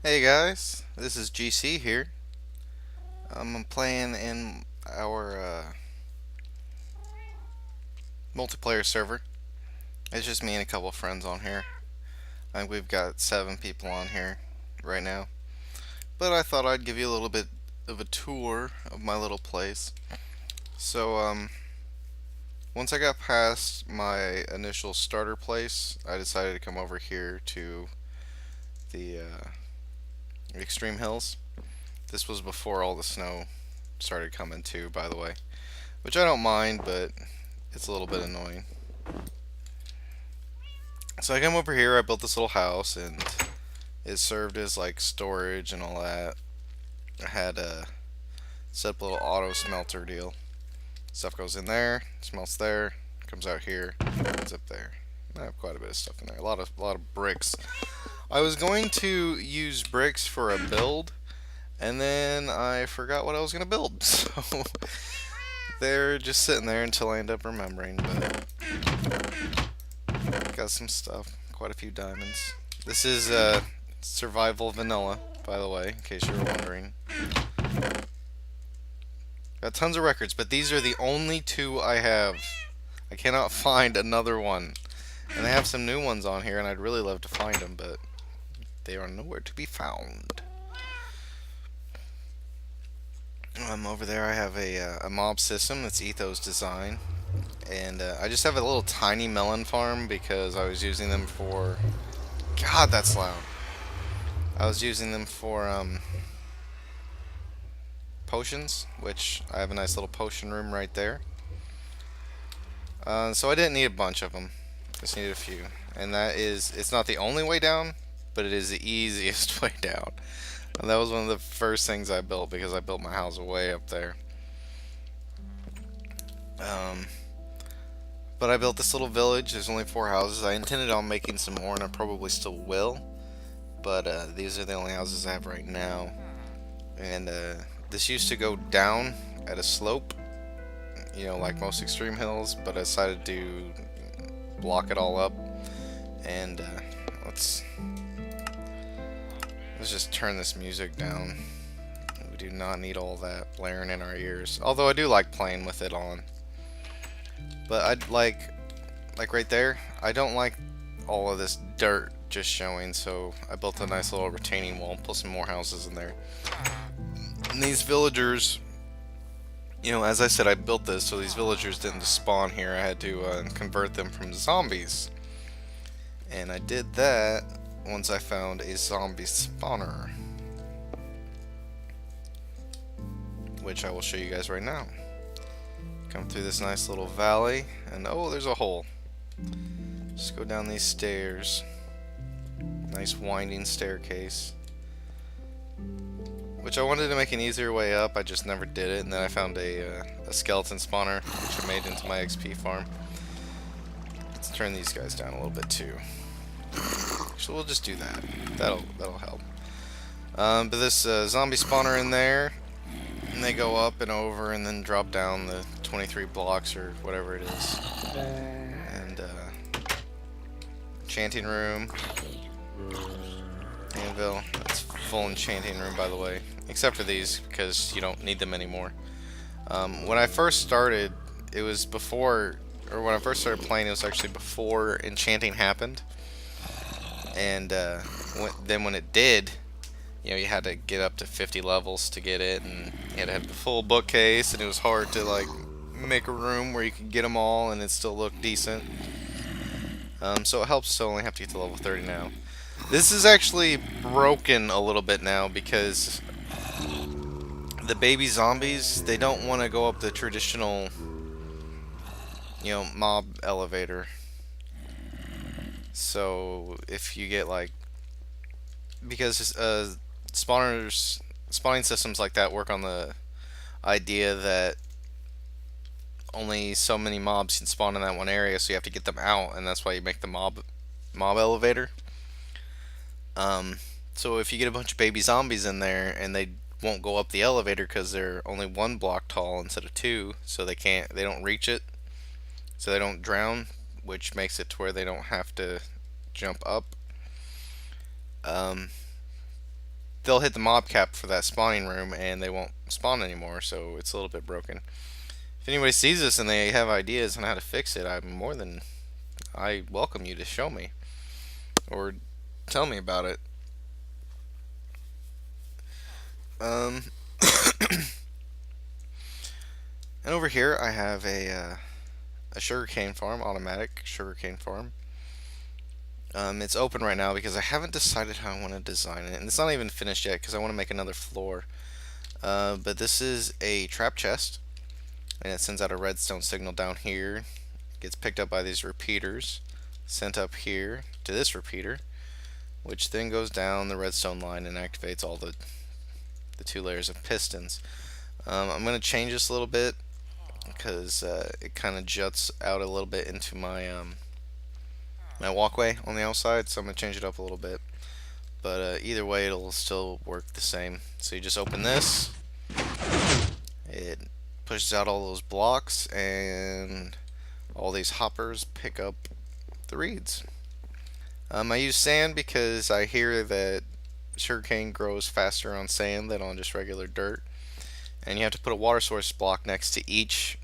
Hey guys, this is GC here. I'm playing in our multiplayer server. It's just me and a couple friends on here. I think we've got 7 people on here right now. But I thought I'd give you a little bit of a tour of my little place. So, once I got past my initial starter place, I decided to come over here to the extreme hills. This was before all the snow started coming too, by the way. Which I don't mind, but it's a little bit annoying. So I come over here, I built this little house, and it served as like storage and all that. I had a set up a little auto smelter deal. Stuff goes in there, smelts there, comes out here, ends up there. I have quite a bit of stuff in there. A lot of bricks. I was going to use bricks for a build, and then I forgot what I was gonna build. So they're just sitting there until I end up remembering. But got some stuff, quite a few diamonds. This is survival vanilla, by the way, in case you were wondering. Got tons of records, but these are the only two I have. I cannot find another one. And they have some new ones on here, and I'd really love to find them, but they are nowhere to be found. Over there I have a mob system that's Ethos design. And I just have a little tiny melon farm because I was using them for... God, that's loud. I was using them for potions, which I have a nice little potion room right there. So I didn't need a bunch of them. Just needed a few. And that is, it's not the only way down, but it is the easiest way down. And that was one of the first things I built because I built my house way up there. But I built this little village. There's only 4 houses. I intended on making some more, and I probably still will. But these are the only houses I have right now. And this used to go down at a slope, like most extreme hills, but I decided to block it all up. And let's just turn this music down. We do not need all that blaring in our ears. Although I do like playing with it on. But I'd like right there, I don't like all of this dirt just showing, so I built a nice little retaining wall, put some more houses in there. And these villagers, as I said, I built this so these villagers didn't just spawn here. I had to convert them from zombies. And I did that once I found a zombie spawner, which I will show you guys right now. Come through this nice little valley, and oh, there's a hole. Just go down these stairs. Nice winding staircase. Which I wanted to make an easier way up, I just never did it, and then I found a skeleton spawner, which I made into my XP farm. Let's turn these guys down a little bit too. Actually, we'll just do that. That'll help. But this zombie spawner in there, and they go up and over and then drop down the 23 blocks or whatever it is. And enchanting room. Anvil. That's full enchanting room, by the way. Except for these, because you don't need them anymore. When I first started, it was before, or when I first started playing, it was actually before enchanting happened. And then when it did, you had to get up to 50 levels to get it, and you had to have the full bookcase, and it was hard to like make a room where you could get them all and it still looked decent. So it helps to only have to get to level 30 now. This is actually broken a little bit now because the baby zombies, they don't want to go up the traditional, mob elevator. So if you get because spawning systems like that work on the idea that only so many mobs can spawn in that one area, so you have to get them out, and that's why you make the mob elevator. So if you get a bunch of baby zombies in there and they won't go up the elevator because they're only 1 block tall instead of 2, so they don't reach it, so they don't drown, which makes it to where they don't have to jump up. they'll hit the mob cap for that spawning room and they won't spawn anymore, so it's a little bit broken. If anybody sees this and they have ideas on how to fix it, I welcome you to show me or tell me about it. Um, and over here I have a sugarcane farm, automatic sugarcane farm. It's open right now because I haven't decided how I want to design it, and it's not even finished yet because I want to make another floor. But this is a trap chest, and it sends out a redstone signal down here. It gets picked up by these repeaters, sent up here to this repeater, which then goes down the redstone line and activates all the two layers of pistons. I'm going to change this a little bit because it kind of juts out a little bit into my walkway on the outside, so I'm going to change it up a little bit. But either way, it'll still work the same. So you just open this, it pushes out all those blocks, and all these hoppers pick up the reeds. I use sand because I hear that sugarcane grows faster on sand than on just regular dirt. And you have to put a water source block next to each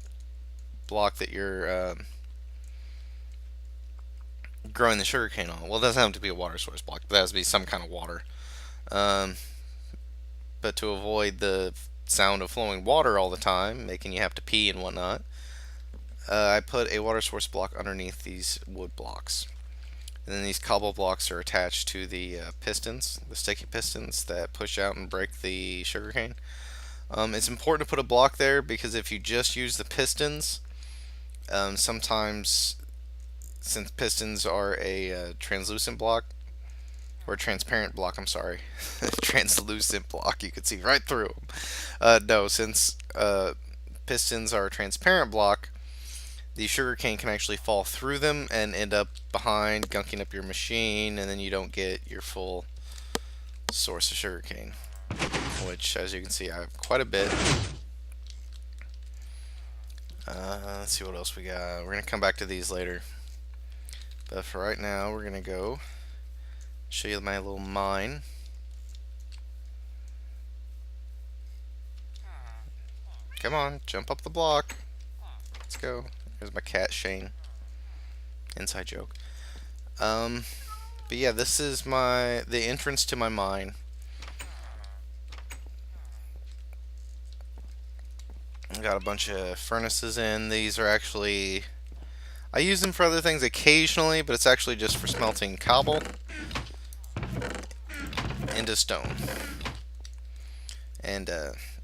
block that you're growing the sugarcane on. Well, it doesn't have to be a water source block, but that has to be some kind of water. Um, but to avoid the sound of flowing water all the time, making you have to pee and whatnot, I put a water source block underneath these wood blocks. And then these cobble blocks are attached to the pistons, the sticky pistons that push out and break the sugarcane. It's important to put a block there because if you just use the pistons, sometimes, since pistons are a translucent block, or transparent block, I'm sorry, translucent block, you could see right through them. No, since pistons are a transparent block, the sugarcane can actually fall through them and end up behind, gunking up your machine, and then you don't get your full source of sugarcane. Which, as you can see, I have quite a bit. Let's see what else we got. We're going to come back to these later. But for right now, we're going to go show you my little mine. Come on, jump up the block. Let's go. There's my cat, Shane. Inside joke. But yeah, this is the entrance to my mine. I got a bunch of furnaces in. These are actually, I use them for other things occasionally, but it's actually just for smelting cobble into stone. And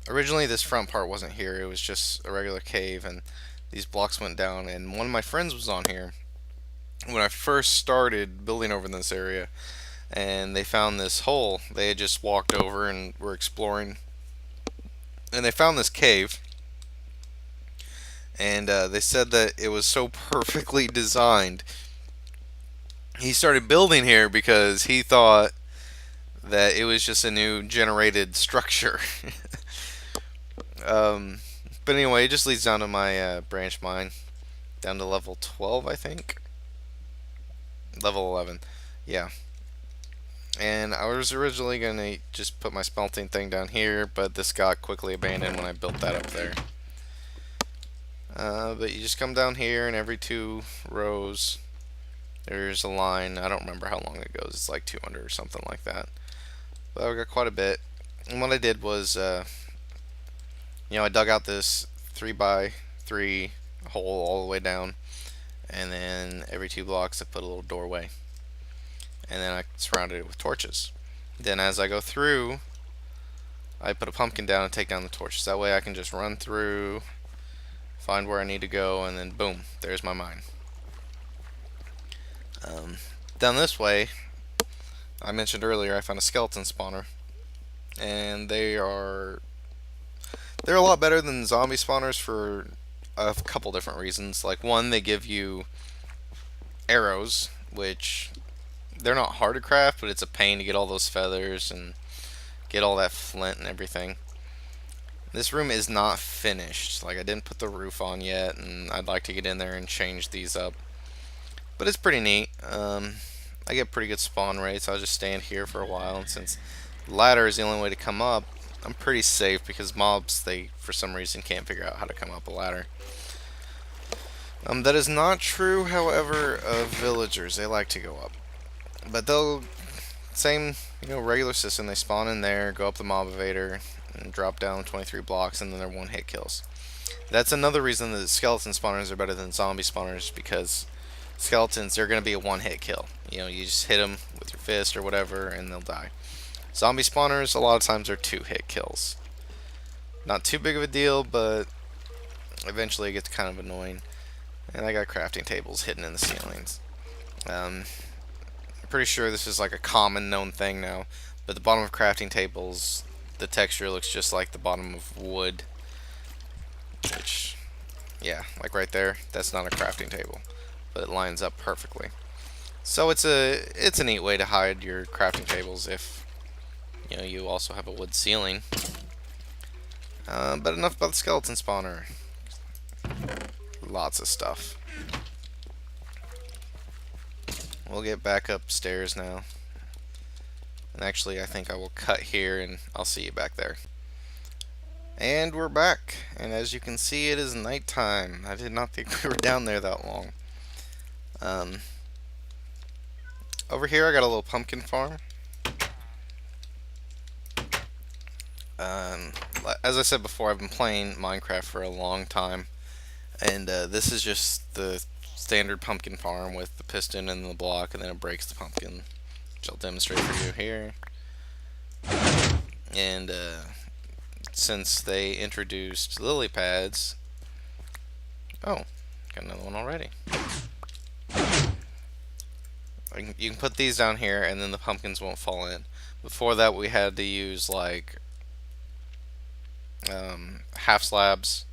originally this front part wasn't here. It was just a regular cave, and these blocks went down, and one of my friends was on here when I first started building over in this area, and they found this hole. They had just walked over and were exploring, and they found this cave, and they said that it was so perfectly designed. He started building here because he thought that it was just a new generated structure. But anyway, it just leads down to my branch mine, down to level 12, I think. Level 11, yeah. And I was originally going to just put my smelting thing down here, but this got quickly abandoned when I built that up there. But you just come down here, and every 2 rows there's a line. I don't remember how long it goes. It's like 200 or something like that. But I got quite a bit. And what I did was, I dug out this 3x3 hole all the way down, and then every 2 blocks I put a little doorway, and then I surrounded it with torches. Then as I go through, I put a pumpkin down and take down the torches. That way I can just run through, find where I need to go, and then boom, there's my mine. Down this way, I mentioned earlier I found a skeleton spawner, and they're a lot better than zombie spawners for a couple different reasons. Like, one, they give you arrows, which they're not hard to craft, but it's a pain to get all those feathers and get all that flint and everything. This room is not finished. Like, I didn't put the roof on yet, and I'd like to get in there and change these up. But it's pretty neat. I get pretty good spawn rates. I'll just stand here for a while, and since ladder is the only way to come up, I'm pretty safe because mobs, they for some reason can't figure out how to come up a ladder. That is not true, however, of villagers. They like to go up. But they'll, same, regular system. They spawn in there, go up the mob evader, and drop down 23 blocks, and then they're one-hit kills. That's another reason that skeleton spawners are better than zombie spawners, because skeletons, they're going to be a one-hit kill. You just hit them with your fist or whatever, and they'll die. Zombie spawners, a lot of times, are two-hit kills. Not too big of a deal, but eventually it gets kind of annoying. And I got crafting tables hidden in the ceilings. I'm pretty sure this is like a common known thing now, but the bottom of crafting tables, the texture looks just like the bottom of wood. Which, yeah, like right there, that's not a crafting table, but it lines up perfectly. So it's a neat way to hide your crafting tables if you also have a wood ceiling. But enough about the skeleton spawner. Lots of stuff. We'll get back upstairs now. And actually, I think I will cut here and I'll see you back there. And we're back. And as you can see, it is nighttime. I did not think we were down there that long. Over here, I got a little pumpkin farm. As I said before, I've been playing Minecraft for a long time. And this is just the standard pumpkin farm with the piston and the block, and then it breaks the pumpkin, which I'll demonstrate for you here. And since they introduced lily pads, oh, got another one already. You can put these down here, and then the pumpkins won't fall in. Before that, we had to use like half slabs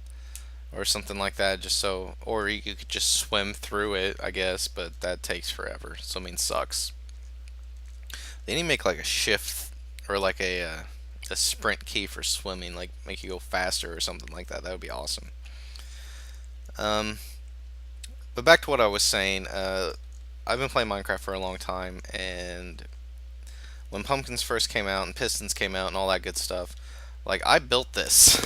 or something like that, just so, or you could just swim through it, I guess, but that takes forever. So I mean, sucks. They need to make like a shift or like a sprint key for swimming, like make you go faster or something like that. That would be awesome. But back to what I was saying. I've been playing Minecraft for a long time, and when pumpkins first came out and pistons came out and all that good stuff, like I built this.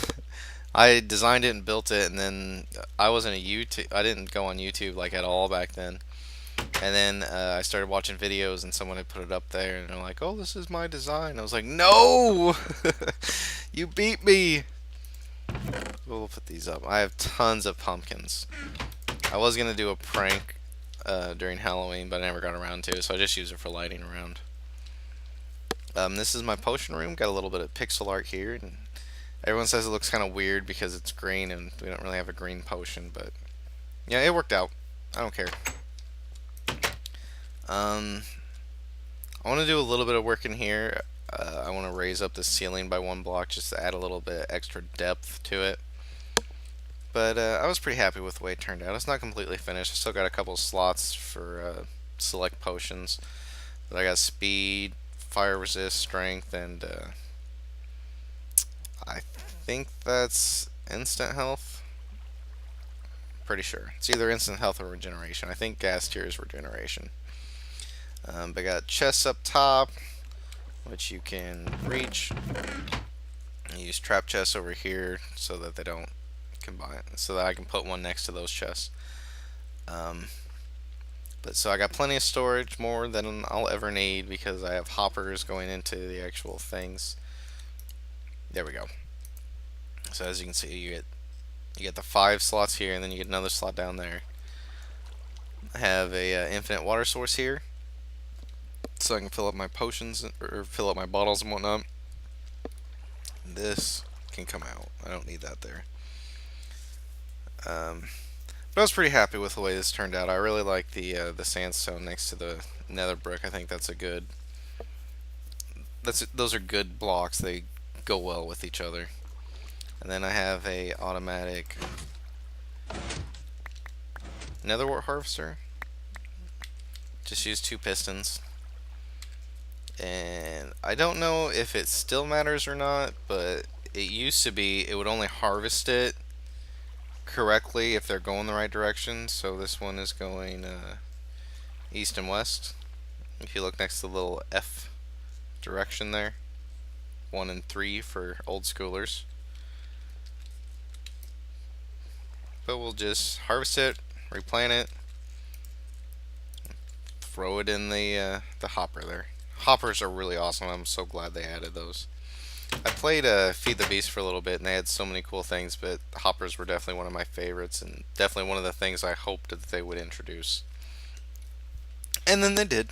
I designed it and built it, and then I wasn't a YouTube. I didn't go on YouTube like at all back then. And then I started watching videos, and someone had put it up there, and they're like, "Oh, this is my design." I was like, "No, you beat me." We'll put these up. I have tons of pumpkins. I was gonna do a prank during Halloween, but I never got around to it, so I just use it for lighting around. This is my potion room. Got a little bit of pixel art here, and everyone says it looks kind of weird because it's green and we don't really have a green potion, but yeah, it worked out. I don't care. I want to do a little bit of work in here. I want to raise up the ceiling by 1 block just to add a little bit extra depth to it. But I was pretty happy with the way it turned out. It's not completely finished. I still got a couple of slots for select potions. But I got speed, fire resist, strength, and I think that's instant health. Pretty sure. It's either instant health or regeneration. I think gas tier is regeneration. But I got chests up top, which you can reach. I use trap chests over here so that they don't combine, so that I can put one next to those chests. But so I got plenty of storage, more than I'll ever need, because I have hoppers going into the actual things. There we go. So as you can see, you get the 5 slots here, and then you get another slot down there. I have a infinite water source here, so I can fill up my potions or fill up my bottles and whatnot. This can come out. I don't need that there. But I was pretty happy with the way this turned out. I really like the sandstone next to the nether brick. I think that's a good. Those are good blocks. They go well with each other. And then I have a automatic nether wart harvester. Just use 2 pistons. And I don't know if it still matters or not, but it used to be it would only harvest it correctly if they're going the right direction. So this one is going east and west. If you look next to the little F direction there, 1 and 3 for old schoolers. But we'll just harvest it, replant it, throw it in the hopper there. Hoppers are really awesome. I'm so glad they added those. I played Feed the Beast for a little bit, and they had so many cool things, but hoppers were definitely one of my favorites, and definitely one of the things I hoped that they would introduce. And then they did.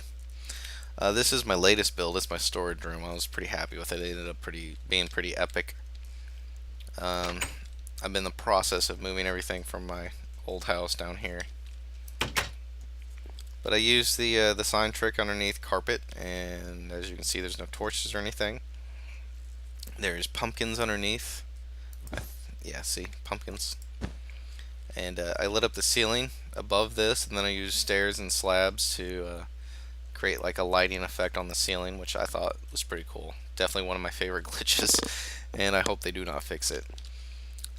This is my latest build. It's my storage room. I was pretty happy with it. It ended up being pretty epic. I'm in the process of moving everything from my old house down here. But I used the sign trick underneath carpet, and as you can see, there's no torches or anything. There's pumpkins underneath. Yeah, see, pumpkins. And I lit up the ceiling above this, and then I used stairs and slabs to create like a lighting effect on the ceiling, which I thought was pretty cool. Definitely one of my favorite glitches, and I hope they do not fix it.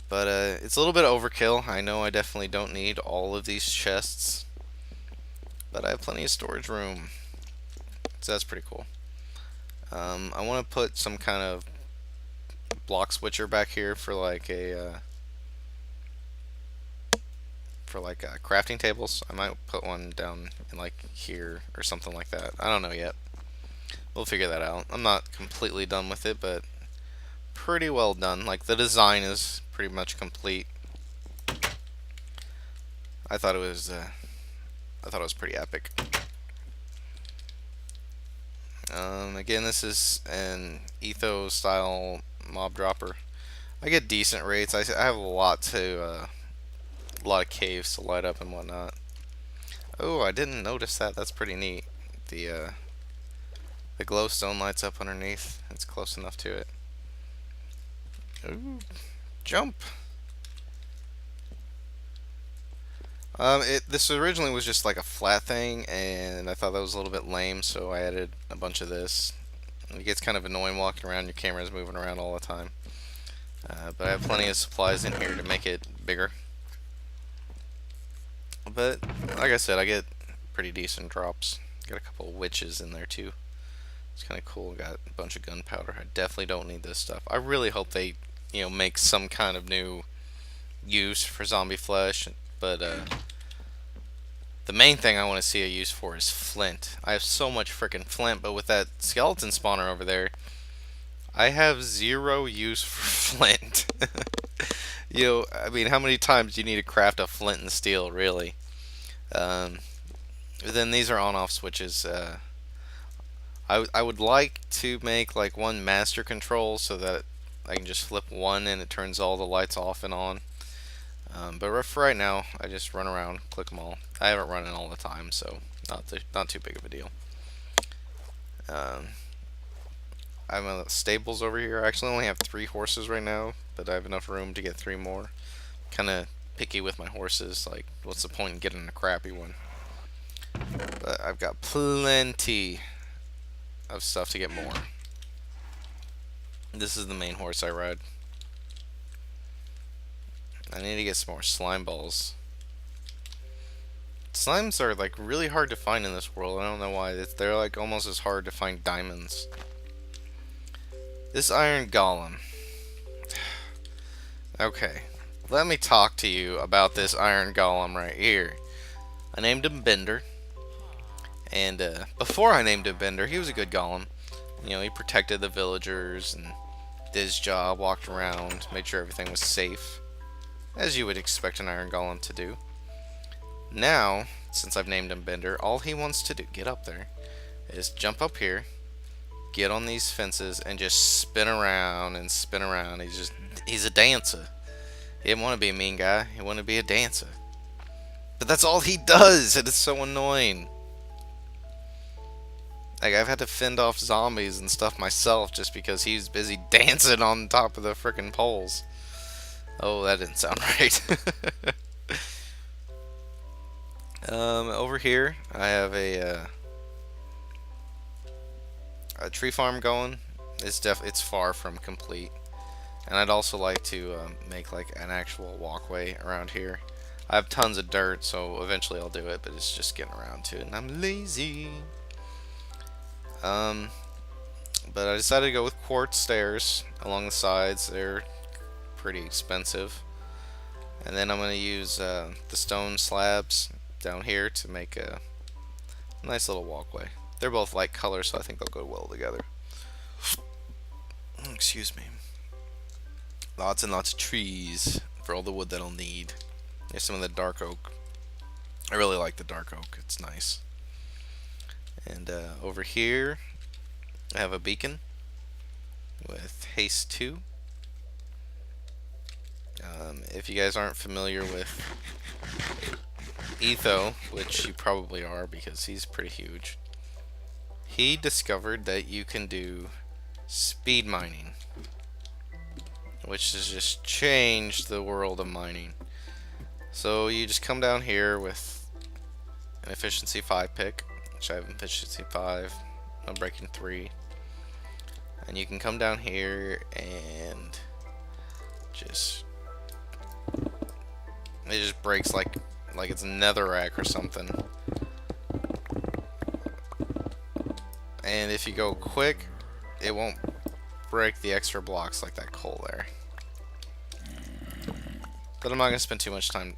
But it's a little bit overkill. I know I definitely don't need all of these chests, but I have plenty of storage room, so that's pretty cool. I want to put some kind of block switcher back here for like a crafting tables. I might put one down in like here or something like that. I don't know yet. We'll figure that out. I'm not completely done with it, but pretty well done. Like the design is pretty much complete. I thought it was pretty epic. Again, this is an Ethos style mob dropper. I get decent rates. I have a lot of caves to light up and whatnot. Oh, I didn't notice that. That's pretty neat. The glowstone lights up underneath. It's close enough to it. Ooh, jump. This originally was just like a flat thing, and I thought that was a little bit lame, so I added a bunch of this. It gets kind of annoying walking around. Your camera's moving around all the time. But I have plenty of supplies in here to make it bigger. But like I said, I get pretty decent drops. Got a couple of witches in there too. It's kind of cool. Got a bunch of gunpowder. I definitely don't need this stuff. I really hope they, make some kind of new use for zombie flesh. But the main thing I want to see a use for is flint. I have so much freaking flint, but with that skeleton spawner over there, I have zero use for flint. I mean, how many times do you need to craft a flint and steel, really? Then these are on-off switches. I would like to make like one master control so that I can just flip one and it turns all the lights off and on. But for right now, I just run around, click them all. I haven't run it all the time, so not too big of a deal. I have stables over here. I actually only have 3 horses right now, but I have enough room to get 3 more. Kind of picky with my horses. Like, what's the point in getting a crappy one? But I've got plenty of stuff to get more. This is the main horse I ride. I need to get some more slime balls. Slimes are like really hard to find in this world. I don't know why. They're like almost as hard to find diamonds. This iron golem. Okay, let me talk to you about this iron golem right here. I named him Bender. And before I named him Bender, he was a good golem. He protected the villagers and did his job, walked around, made sure everything was safe, as you would expect an iron golem to do. Now, since I've named him Bender, all he wants to do, get up there, is jump up here, get on these fences, and just spin around and spin around. He's a dancer. He didn't want to be a mean guy. He wanted to be a dancer. But that's all he does, and it's so annoying. Like, I've had to fend off zombies and stuff myself just because he's busy dancing on top of the frickin' poles. Oh, that didn't sound right. Over here, I have a tree farm going. It's far from complete, and I'd also like to make like an actual walkway around here. I have tons of dirt, so eventually I'll do it, but it's just getting around to it, and I'm lazy. But But I decided to go with quartz stairs along the sides. They're pretty expensive. And then I'm going to use the stone slabs down here to make a nice little walkway. They're both light colors, so I think they'll go well together. Excuse me. Lots and lots of trees for all the wood that I'll need. Here's some of the dark oak. I really like the dark oak. It's nice. And over here, I have a beacon with haste 2. If you guys aren't familiar with Etho, which you probably are because he's pretty huge, he discovered that you can do speed mining, which has just changed the world of mining. So you just come down here with an efficiency 5 pick, which I have efficiency 5, I'm breaking 3, and you can come down here and it just breaks like it's netherrack or something. And if you go quick, it won't break the extra blocks like that coal there. But I'm not gonna spend too much time.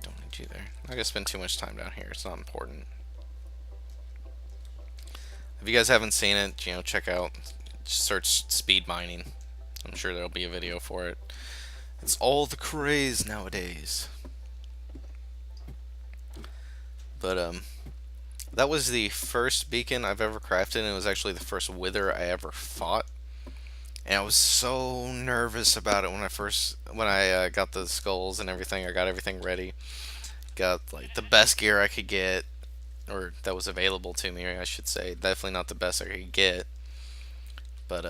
Don't need you there. I'm not gonna spend too much time down here. It's not important. If you guys haven't seen it, check out. Just search speed mining. I'm sure there'll be a video for it. It's all the craze nowadays. But that was the first beacon I've ever crafted, and it was actually the first wither I ever fought. And I was so nervous about it when I got the skulls and everything. I got everything ready. Got like the best gear I could get, or that was available to me, I should say. Definitely not the best I could get, but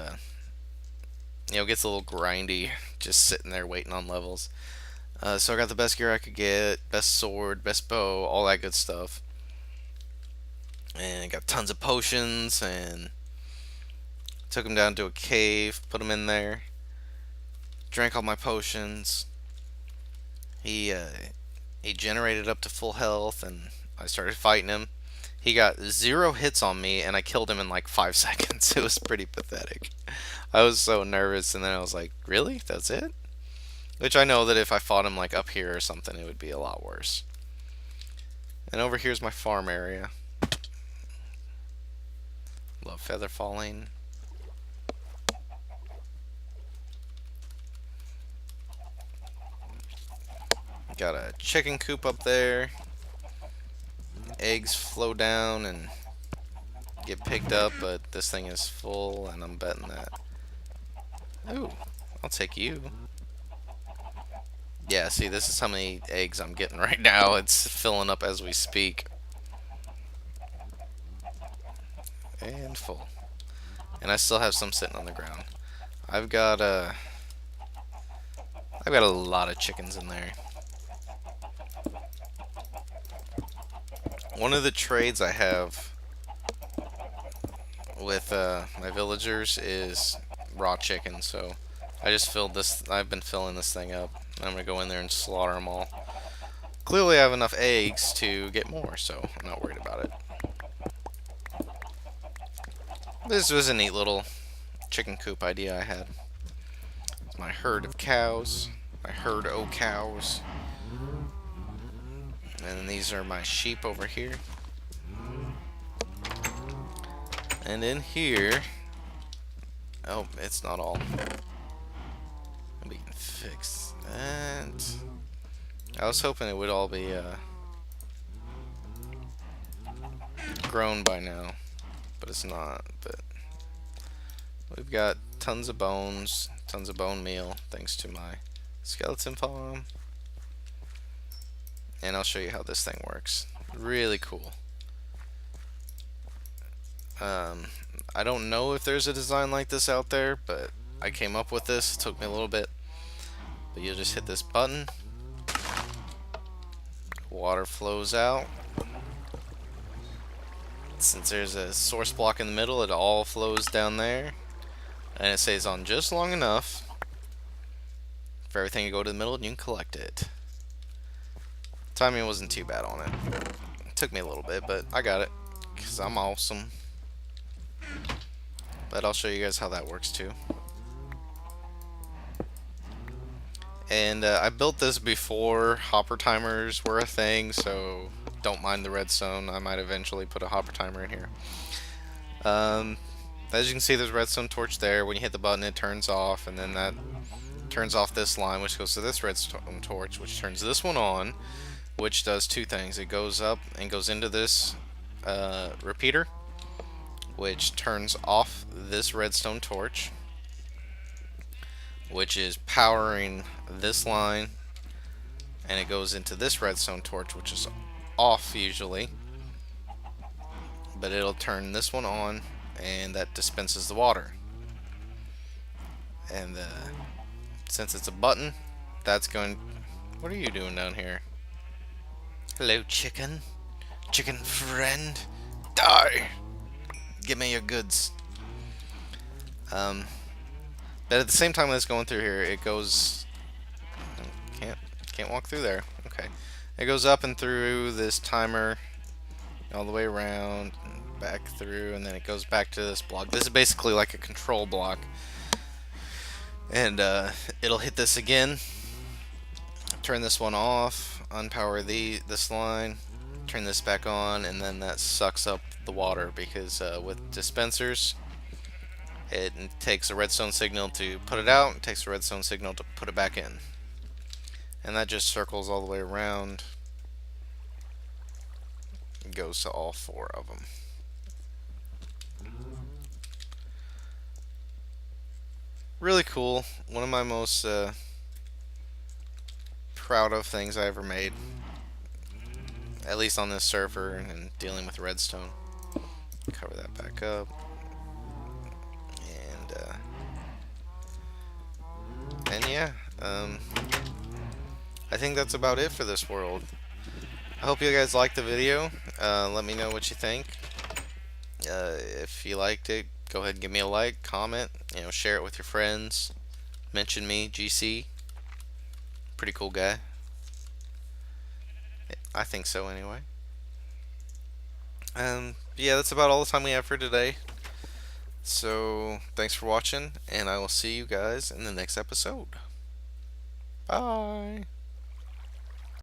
it gets a little grindy just sitting there waiting on levels. So I got the best gear I could get, best sword, best bow, all that good stuff. And I got tons of potions, and took him down to a cave, put him in there, drank all my potions. He generated up to full health, and I started fighting him. He got 0 hits on me, and I killed him in like 5 seconds. It was pretty pathetic. I was so nervous, and then I was like, really? That's it? Which I know that if I fought him like up here or something, it would be a lot worse. And over here's my farm area. Love feather falling. Got a chicken coop up there. Eggs flow down and get picked up, but this thing is full, and I'm betting that. Ooh, I'll take you. Yeah, see, this is how many eggs I'm getting right now. It's filling up as we speak. And full. And I still have some sitting on the ground. I've got a lot of chickens in there. One of the trades I have with my villagers is raw chicken, so I just filled this. I've been filling this thing up. I'm gonna go in there and slaughter them all. Clearly, I have enough eggs to get more, so I'm not worried about it. This was a neat little chicken coop idea I had. My herd of cows, my herd o' cows, and then these are my sheep over here. And in here, oh, it's not all. We can fix that. I was hoping it would all be grown by now, but it's not. But we've got tons of bones, tons of bone meal, thanks to my skeleton farm. And I'll show you how this thing works. Really cool. I don't know if there's a design like this out there, but I came up with this. It took me a little bit. But you'll just hit this button. Water flows out. Since there's a source block in the middle, it all flows down there. And it stays on just long enough for everything to go to the middle and you can collect it. Timing wasn't too bad on it. It took me a little bit, but I got it. Because I'm awesome. but I'll show you guys how that works too. And I built this before hopper timers were a thing, so don't mind the redstone. I might eventually put a hopper timer in here. As you can see, there's a redstone torch there. When you hit the button, it turns off, and then that turns off this line, which goes to this redstone torch, which turns this one on, which does two things. It goes up and goes into this repeater, which turns off this redstone torch, which is powering this line, and it goes into this redstone torch, which is off usually, but it'll turn this one on, and that dispenses the water. And since it's a button, that's going... What are you doing down here? Hello, chicken. Chicken friend. Die! Give me your goods. But at the same time it's going through here, it goes... Can't walk through there. Okay. It goes up and through this timer, all the way around, back through, and then it goes back to this block. This is basically like a control block. And it'll hit this again, turn this one off, unpower this line, turn this back on, and then that sucks up the water, because with dispensers, it takes a redstone signal to put it out, it takes a redstone signal to put it back in. And that just circles all the way around. It goes to all four of them. Really cool. One of my most proud of things I ever made. At least on this server and dealing with redstone. Cover that back up. And yeah, I think that's about it for this world. I hope you guys liked the video. Let me know what you think. If you liked it, go ahead and give me a like, comment, share it with your friends. Mention me, GC. Pretty cool guy. I think so anyway. Yeah, that's about all the time we have for today. So, thanks for watching, and I will see you guys in the next episode. Bye!